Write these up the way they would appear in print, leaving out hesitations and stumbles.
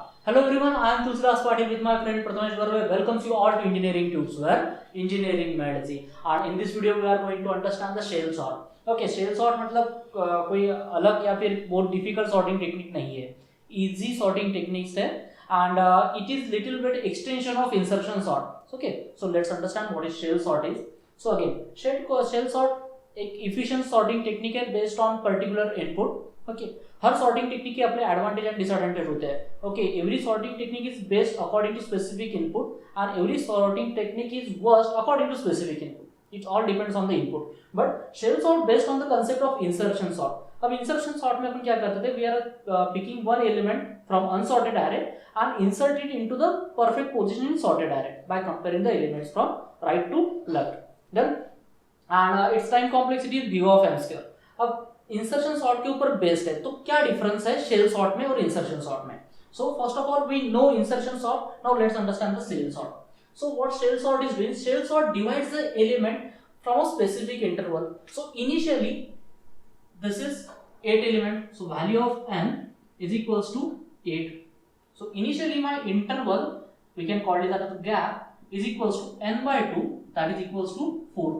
Hello everyone, I am Tulsidas Patil with my friend Prathamesh Barve. Welcomes you all to Engineering Tubes, where engineering matters. And in this video, we are going to understand the shell sort. Okay, shell sort मतलब कोई अलग या फिर बहुत difficult sorting technique नहीं है. Easy sorting techniques है, and it is little bit extension of insertion sort. Okay, so let's understand what is shell sort is. So again, shell sort एक efficient sorting technique है based on particular input. Okay हर sorting technique के अपने advantage and disadvantage होते हैं. Okay every sorting technique is based according to specific input and every sorting technique is worst according to specific input. It all depends on the input. But shell sort based on the concept of insertion sort. अब insertion sort में अपन क्या करते थे, we are picking one element from unsorted array and insert it into the perfect position in sorted array by comparing the elements from right to left. Then and its time complexity is v of m square. अब insertion sort के ऊपर based है, तो क्या difference है shell sort में और insertion sort में. So first of all we know insertion sort. Now let's understand the shell sort. So what shell sort is doing, shell sort divides the element from a specific interval. So initially this is 8 element, so value of n is equals to 8. So initially my interval, we can call it as the gap, is equals to n by 2, that is equals to 4.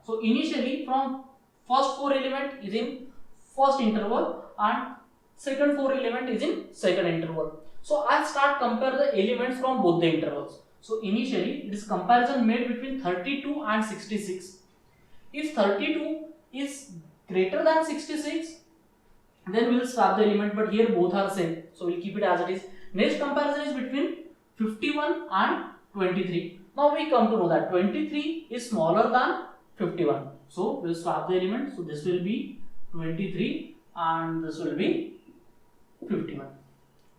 So initially from first 4 element is in first interval and second 4 element is in second interval. So I start compare the elements from both the intervals. So initially it is comparison made between 32 and 66. If 32 is greater than 66, then we will swap the element, but here both are same, so we'll keep it as it is. Next comparison is between 51 and 23. Now we come to know that 23 is smaller than 51, so we'll swap the element. So this will be 23 and this will be 51.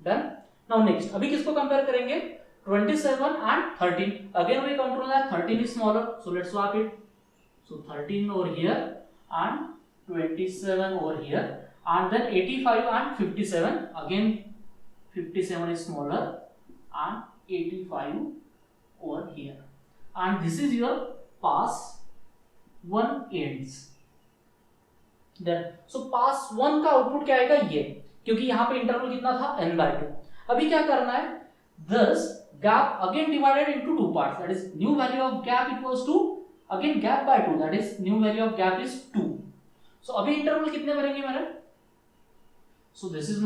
Done. Now next अभी किसको compare करेंगे, 27 and 13. Again we come to know that 13 is smaller, so let's swap it. So 13 over here and 27 over here, and then 85 and 57. Again 57 is smaller and 85 over here, and this is your pass 1 ends. Then so pass 1 का output क्या आएगा, ये, क्योंकि यहाँ पे interval कितना था n by 2. अभी क्या करना है, thus gap again divided into two parts, that is new value of gap equals to again gap by 2, that is new value of gap is 2. So अभी इंटरवल कितने बनेंगे मेरे, so this is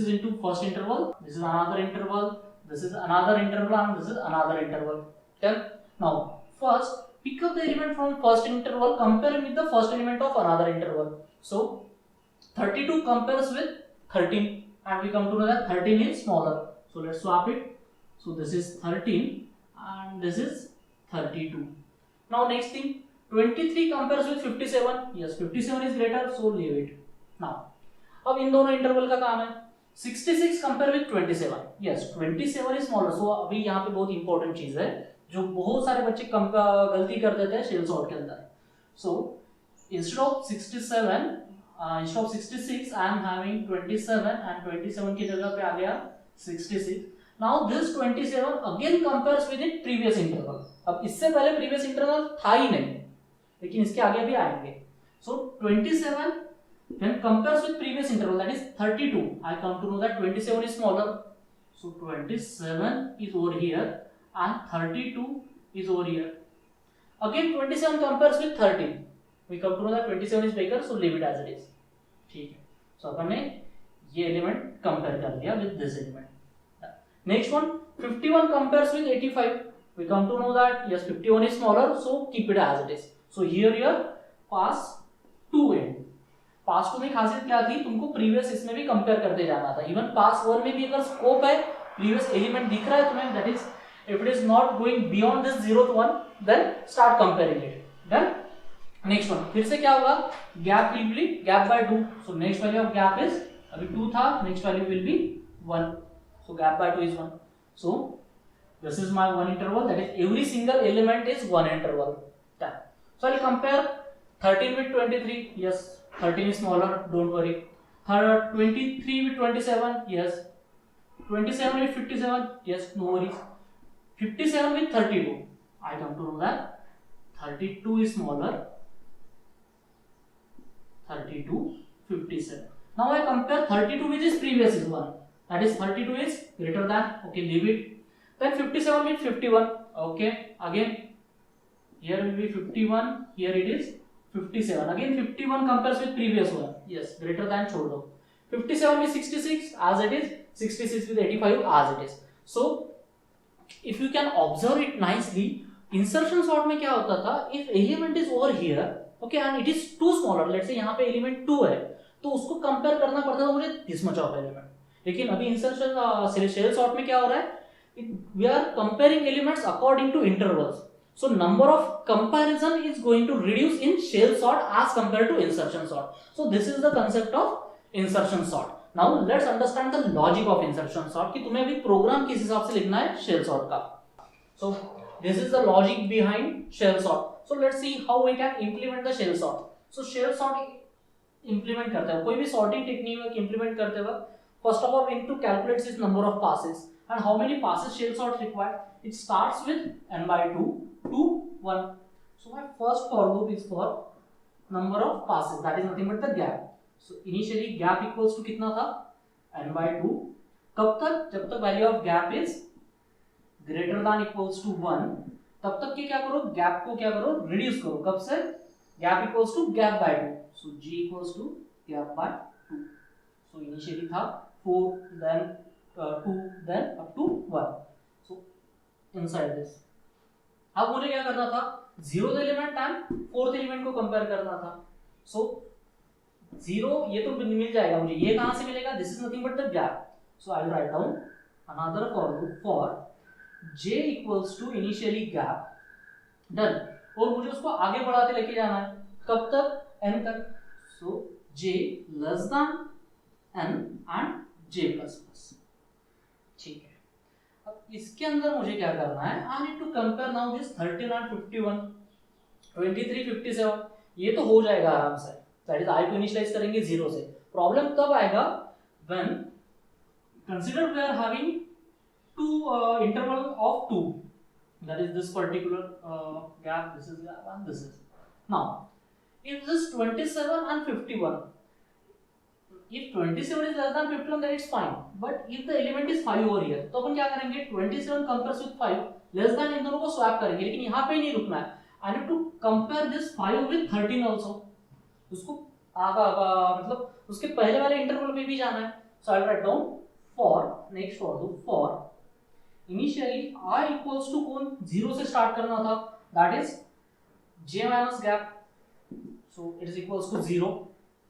into first interval, this is another interval, this is another interval, and this is another interval. Okay, now first pick up the element from first interval, compare with the first element of another interval. So 32 compares with 13 and we come to know that 13 is smaller, so let's swap it. So this is 13 and this is 32. Now next thing, 23 compares with 57. Yes, 57 is greater, so leave it. Now अब इन दोनों interval का काम है. 66 compare with 27. Yes 27 is smaller. So अभी यहाँ पे बहुत important चीज है जो बहुत सारे बच्चे गलती कर देते हैं शेल सॉर्ट के अंदर. So instead of 66 I am having 27 and 27 की जगह पे आ गया 66. Now this 27 again compares with in previous interval. अब इससे पहले प्रीवियस इंटरवल था ही नहीं, लेकिन इसके आगे भी आएंगे. सो 27 when compares with previous interval, that is 32, I come to know that 27 is smaller, so 27 is over here and 32 is over here. Again 27 compares with 13, we come to know that 27 is bigger, so leave it as it is. ठीक है, so अपन ने ये element compare कर दिया with this element. Next one, 51 compares with 85, we come to know that yes 51 is smaller, so keep it as it is. So here your pass 2 end. पास 2 में खासियत क्या थी, तुमको प्रीवियस इसमें भी कंपेयर करते जाना था. इवन पास 1 में भी अगर स्कोप है, प्रीवियस एलिमेंट दिख रहा है तुम्हें, that is if it is not going beyond this 0th one, then start comparing it. Then next one, फिर से क्या होगा, gap will be gap by 2. So next value of gap is, अभी 2 था, next value will be 1, so gap by 2 is 1. So this is my one interval, that is every single element is one interval. So I will compare 13 with 23. Yes, 13 is smaller, don't worry. 23 with 27. Yes. 27 with 57. Yes, no worries. 57 with 32. I come to know that 32 is smaller. 32, 57. Now I compare 32 with its previous is 1. that is 32 is greater than, okay, leave it. Then 57 with 51, okay, again here will be 51, here it is 57, again 51 compares with previous one, yes, greater than छोड़ दो. 57 with 66 as it is, 66 with 85 as it is. So if you can observe it nicely, insertion sort में क्या होता था, if element is over here, okay, and it is too smaller, let's say यहाँ पे element 2 है, तो उसको compare करना पड़ता था मुझे this much of element. लेकिन अभी इंसर्शन शेल सॉर्ट में क्या हो रहा है, we are comparing elements according to intervals, so number of comparison is going to reduce in shell sort as compared to insertion sort. So this is the concept of insertion sort. Now let's understand the logic of insertion sort कि तुम्हें अभी programme किस हिसाब से लिखना है shell sort का. So this is the logic behind shell sort. So let's see how we can implement the shell sort. So shell sort implement करते हैं, कोई भी sorting technique implement करते वक्त first of all we need to calculate this number of passes and how many passes shell sort required. It starts with n by 2 to 1. So my first for loop is for number of passes, that is nothing but the gap. So initially gap equals to कितना था, n by 2. कब तक, जब तक value of gap is greater than equals to 1, तब तक के क्या करो, gap को क्या करो, reduce करो. कब से, gap equals to gap by 2. So g equals to gap by 2. So initially था 4, then 2, then up to 1. So inside this, अब मुझे क्या करना था, 0th element and 4th element को कंपेयर करना था. सो 0 ये तो मिल जाएगा मुझे, ये कहां से मिलेगा, this is nothing but the gap. So I will write down another for loop for j equals to initially gap, done. और मुझे उसको आगे बढ़ाते लेके जाना है, कब तक, n तक. So j less than n and j plus plus, ठीक है. अब इसके अंदर मुझे क्या करना है, I need to compare now this 13 and 51, 23, 57, ये तो हो जाएगा आराम से. दैट इज आई को इनिशियलाइज करेंगे 0 से. प्रॉब्लम तब आएगा when consider we are having two interval of 2, that is this particular gap, this is gap and this is. Now if this 27 and 51, if 27 is less than 51 then it's fine, but if the element is 5 over here, तो अपन क्या करेंगे, 27 compares with 5, less than इन दोनों को swap करेंगे. लेकिन यहाँ पे नहीं रुकना है, I need to compare this 5 with 13 also. उसको आगा मतलब उसके पहले वाले इंटरवल में भी जाना है. So I'll write down for next for loop for initially I equals to कौन 0 से स्टार्ट करना था, that is j minus gap. So it is equals to 0,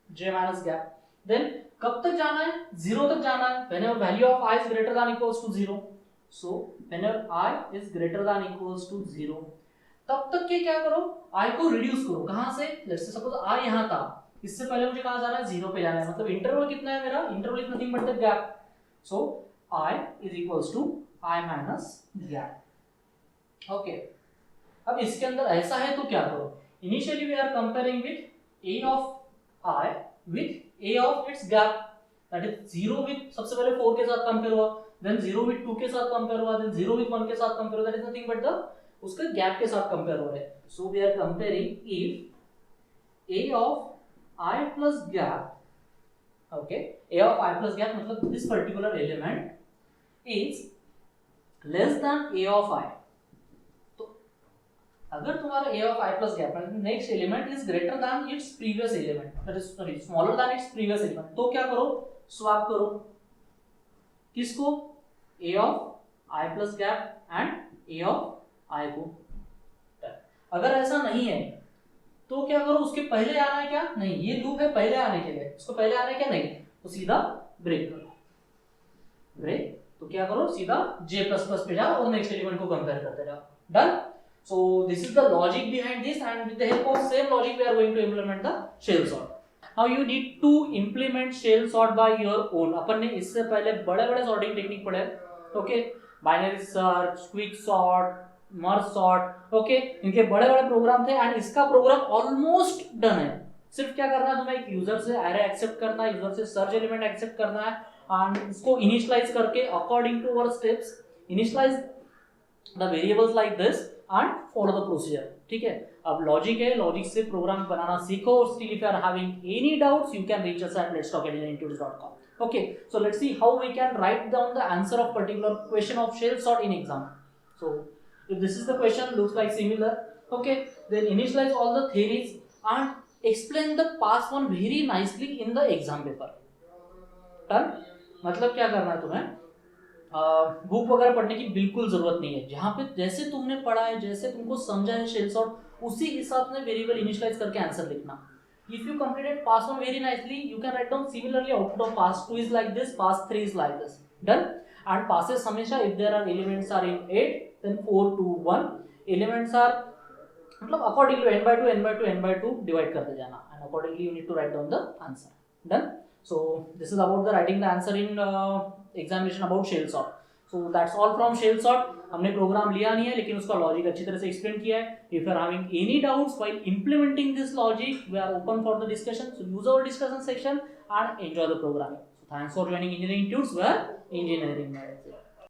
j minus gap. Then कब तक जाना है, 0 तक जाना है. whenever value of I is greater than equals to 0, so whenever I is greater than equals to 0, तब तक के क्या करो, I को रिड्यूस करो. कहां से, लेट्स से सपोज I यहां था, इससे पहले मुझे कहां जाना है, 0 पे जाना है. मतलब इंटरवल कितना है मेरा, interval is nothing but the gap. सो I is equals to I minus gap. Okay, अब इसके अंदर ऐसा है तो क्या करो, initially we are comparing with A of I with A of its gap, that is 0 with सबसे पहले 4 के साथ कंपेयर हुआ, then 0 with 2 के साथ कंपेयर हुआ, then 0 with 1 के साथ कंपेयर हुआ, that is nothing but the उसके गैप के साथ कंपेयर हो रहे हैं. So we are comparing if A of I plus gap, okay, A of I plus gap मतलब this particular element is less than A of I. अगर तुम्हारा A of I plus gap next element is greater than its previous element, that is sorry smaller than its previous element, तो क्या करो, swap करो. किसको, A of I plus gap and A of I को. अगर ऐसा नहीं है तो क्या करो, उसके पहले आना है क्या, नहीं, ये लूप है पहले आने के लिए, उसको पहले आना है क्या, नहीं, तो सीधा ब्रेक करो. ब्रेक तो क्या करो, सीधा j++ पे जाओ और नेक्स्ट एलिमेंट को कंपेयर करते जाओ. Done. So this is the logic behind this, and with the help of same logic we are going to implement the shell sort. Now you need to implement shell sort by your own. अपन ने इससे पहले बड़े-बड़े sorting technique पढ़े, okay, binary search, quick sort, merge sort, okay, इनके बड़े-बड़े programme थे and इसका programme almost done है. सिर्फ क्या करना है तुम्हें, एक यूजर से array एक्सेप्ट करना है, यूजर से सर्च एलिमेंट एक्सेप्ट करना है and इसको इनिशियलाइज करके according to our steps initialize the variables like this and follow the procedure. ठीक है, अब लॉजिक है, लॉजिक से प्रोग्राम बनाना सीखो. Still if you are having any doubts you can reach us at letstalk@engineeringtutorials.com. Okay, so let's see how we can write down the answer of particular question of shell sort in exam. So if this is the question, looks like similar. Okay, then initialize all the theories and explain the past one very nicely in the exam paper. Done? मतलब क्या करना है तुम्हें, book वगैरह पढ़ने की बिल्कुल जरूरत नहीं है, जहाँ पे जैसे तुमने पढ़ा है, जैसे तुमको समझा है शेल सॉर्ट, उसी हिसाब से वेरिएबल इनिशियलाइज करके आंसर लिखना. If you completed past one very nicely, you can write down similarly output of past 2 is like this, past 3 is like this. Done? And passes हमेशा if there are elements are in 8, then 4, 2, 1. Elements are मतलब according to n by 2, n by 2, n by 2 divide करते जाना, and accordingly you need to write down the answer. Done? So this is about the writing the answer in examination about shell sort. So that's all from shell sort. हमने programme लिया नहीं है, लेकिन उसका logic अच्छी तरह से explain किया है. If you are having any doubts while implementing this logic, we are open for the discussion. So use our discussion section and enjoy the programming. So thanks for joining Engineering Tunes, where engineering matters.